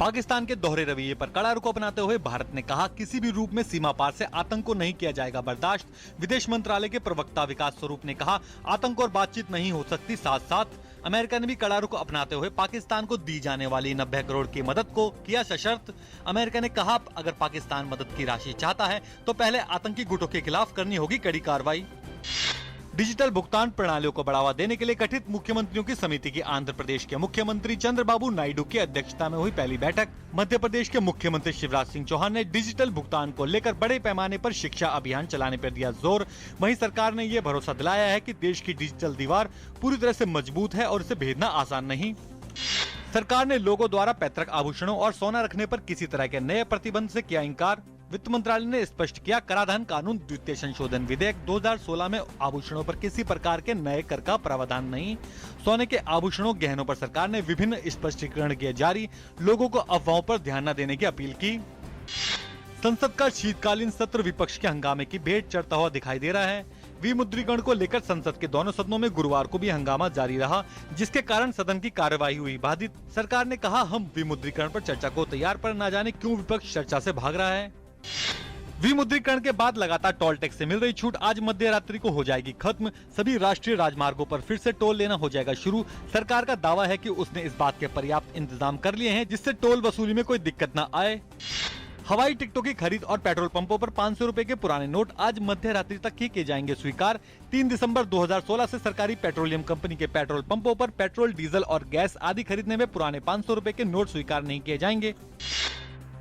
पाकिस्तान के दोहरे रवैये पर कड़ा रुख अपनाते हुए भारत ने कहा, किसी भी रूप में सीमा पार से आतंक को नहीं किया जाएगा बर्दाश्त। विदेश मंत्रालय के प्रवक्ता विकास स्वरूप ने कहा, आतंक और बातचीत नहीं हो सकती। साथ साथ अमेरिका ने भी कड़ा रुख अपनाते हुए पाकिस्तान को दी जाने वाली 90 करोड़ की मदद को किया सशर्त। अमेरिका ने कहा, अगर पाकिस्तान मदद की राशि चाहता है तो पहले आतंकी गुटों के खिलाफ करनी होगी कड़ी कार्रवाई। डिजिटल भुगतान प्रणालियों को बढ़ावा देने के लिए गठित मुख्यमंत्रियों की समिति की आंध्र प्रदेश के मुख्यमंत्री चंद्रबाबू नायडू की अध्यक्षता में हुई पहली बैठक। मध्य प्रदेश के मुख्यमंत्री शिवराज सिंह चौहान ने डिजिटल भुगतान को लेकर बड़े पैमाने पर शिक्षा अभियान चलाने पर दिया जोर। वहीं सरकार ने ये भरोसा दिलाया है कि देश की डिजिटल दीवार पूरी तरह से मजबूत है और इसे भेदना आसान नहीं। सरकार ने लोगों द्वारा पैतृक आभूषणों और सोना रखने पर किसी तरह के नए प्रतिबंध से किया इंकार। वित्त मंत्रालय ने स्पष्ट किया, कराधान कानून द्वितीय संशोधन विधेयक 2016 में आभूषणों पर किसी प्रकार के नए कर का प्रावधान नहीं। सोने के आभूषणों गहनों पर सरकार ने विभिन्न स्पष्टीकरण किए जारी। लोगों को अफवाहों पर ध्यान न देने की अपील की। संसद का शीतकालीन सत्र विपक्ष के हंगामे की भेंट चढ़ता हुआ दिखाई दे रहा है। विमुद्रीकरण को लेकर संसद के दोनों सदनों में गुरुवार को भी हंगामा जारी रहा, जिसके कारण सदन की कार्यवाही हुई बाधित। सरकार ने कहा, हम विमुद्रीकरण पर चर्चा को तैयार, पर न जाने क्यों विपक्ष चर्चा से भाग रहा है। विमुद्रीकरण के बाद लगातार टोल टैक्स से मिल रही छूट आज मध्य रात्रि को हो जाएगी खत्म। सभी राष्ट्रीय राजमार्गों पर फिर से टोल लेना हो जाएगा शुरू। सरकार का दावा है कि उसने इस बात के पर्याप्त इंतजाम कर लिए हैं जिससे टोल वसूली में कोई दिक्कत न आए। हवाई टिकटों की खरीद और पेट्रोल पंपों पर 500 रुपए के पुराने नोट आज मध्य रात्रि तक ही किए जाएंगे स्वीकार। 3 दिसंबर 2016 से सरकारी पेट्रोलियम कंपनी के पेट्रोल पंपों पर पेट्रोल, डीजल और गैस आदि खरीदने में पुराने 500 रुपए के नोट स्वीकार नहीं किए जाएंगे।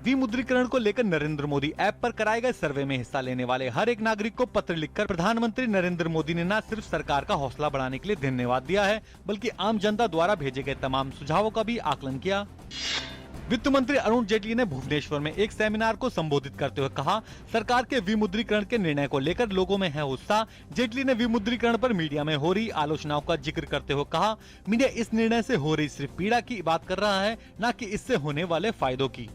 विमुद्रीकरण को लेकर नरेंद्र मोदी ऐप पर कराए गए सर्वे में हिस्सा लेने वाले हर एक नागरिक को पत्र लिखकर प्रधानमंत्री नरेंद्र मोदी ने न सिर्फ सरकार का हौसला बढ़ाने के लिए धन्यवाद दिया है, बल्कि आम जनता द्वारा भेजे गए तमाम सुझावों का भी आकलन किया। वित्त मंत्री अरुण जेटली ने भुवनेश्वर में एक सेमिनार को संबोधित करते हुए कहा, सरकार के विमुद्रीकरण के निर्णय को लेकर लोगों में है उत्साह। जेटली ने विमुद्रीकरण पर मीडिया में हो रही आलोचनाओं का जिक्र करते हुए कहा, मीडिया इस निर्णय से हो रही सिर्फ पीड़ा की बात कर रहा है, न कि इससे होने वाले फायदों की।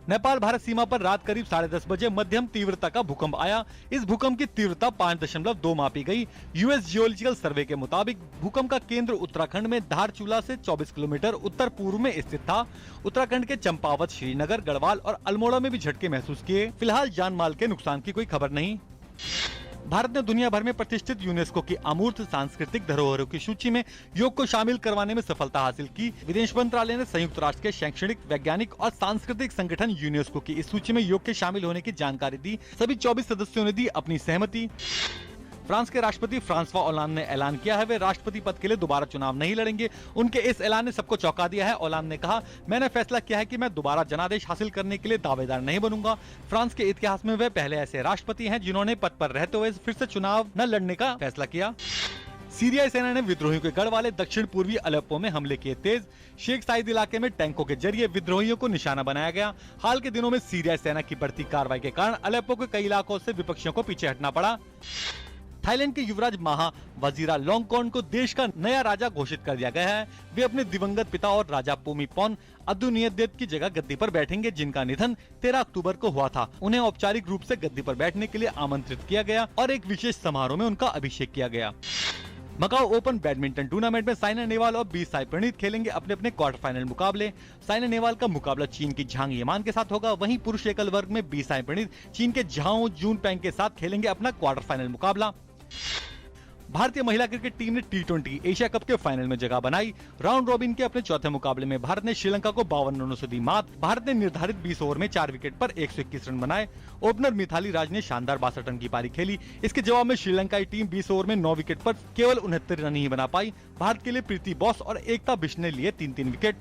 नेपाल भारत सीमा पर रात करीब 10:30 बजे मध्यम तीव्रता का भूकंप आया। इस भूकंप की तीव्रता 5.2 मापी गई। यूएस जियोलॉजिकल सर्वे के मुताबिक भूकंप का केंद्र उत्तराखंड में धारचूला से 24 किलोमीटर उत्तर पूर्व में स्थित था। उत्तराखंड के चंपावत, श्रीनगर, गढ़वाल और अल्मोड़ा में भी झटके महसूस किए। फिलहाल जान माल के नुकसान की कोई खबर नहीं। भारत ने दुनिया भर में प्रतिष्ठित यूनेस्को की अमूर्त सांस्कृतिक धरोहरों की सूची में योग को शामिल करवाने में सफलता हासिल की। विदेश मंत्रालय ने संयुक्त राष्ट्र के शैक्षणिक, वैज्ञानिक और सांस्कृतिक संगठन यूनेस्को की इस सूची में योग के शामिल होने की जानकारी दी। सभी 24 सदस्यों ने दी अपनी सहमति। फ्रांस के राष्ट्रपति फ्रांसवा ओलांद ने ऐलान किया है, वे राष्ट्रपति पद के लिए दोबारा चुनाव नहीं लड़ेंगे। उनके इस ऐलान ने सबको चौंका दिया है। ओलांद ने कहा, मैंने फैसला किया है कि मैं दोबारा जनादेश हासिल करने के लिए दावेदार नहीं बनूंगा। फ्रांस के इतिहास में वे पहले ऐसे राष्ट्रपति हैं जिन्होंने पद पर रहते हुए फिर से चुनाव न लड़ने का फैसला किया। सीरियाई सेना ने विद्रोहियों के गढ़ वाले दक्षिण पूर्वी अलेप्पो में हमले किए तेज। शेख साइद इलाके में टैंकों के जरिए विद्रोहियों को निशाना बनाया गया। हाल के दिनों में सीरियाई सेना की बढ़ती कार्रवाई के कारण अलेप्पो के कई इलाकों से विपक्षियों को पीछे हटना पड़ा। थाईलैंड के युवराज महा वजीरालोंगकोर्न को देश का नया राजा घोषित कर दिया गया है। वे अपने दिवंगत पिता और राजा भूमिपोन अदुनियदेव की जगह गद्दी पर बैठेंगे, जिनका निधन 13 अक्टूबर को हुआ था। उन्हें औपचारिक रूप से गद्दी पर बैठने के लिए आमंत्रित किया गया और एक विशेष समारोह में उनका अभिषेक किया गया। मकाओ ओपन बैडमिंटन टूर्नामेंट में साइना नेहवाल और बी साई प्रणीत खेलेंगे अपने अपने क्वार्टर फाइनल मुकाबले। साइना नेहवाल का मुकाबला चीन की झांग यमान के साथ होगा। वहीं पुरुष एकल वर्ग में बी साई प्रणीत चीन के झाओ जूनपेंग के साथ खेलेंगे अपना क्वार्टर फाइनल मुकाबला। भारतीय महिला क्रिकेट टीम ने T20 एशिया कप के फाइनल में जगह बनाई। राउंड रॉबिन के अपने चौथे मुकाबले में भारत ने श्रीलंका को 52 रनों से दी मात। भारत ने निर्धारित 20 ओवर में 4 विकेट पर 121 रन बनाए। ओपनर मिथाली राज ने शानदार 62 रन की पारी खेली। इसके जवाब में श्रीलंकाई टीम 20 ओवर में 9 विकेट पर केवल 69 रन ही बना पाई। भारत के लिए प्रीति बॉस और एकता बिश्ट ने लिए 3-3 विकेट।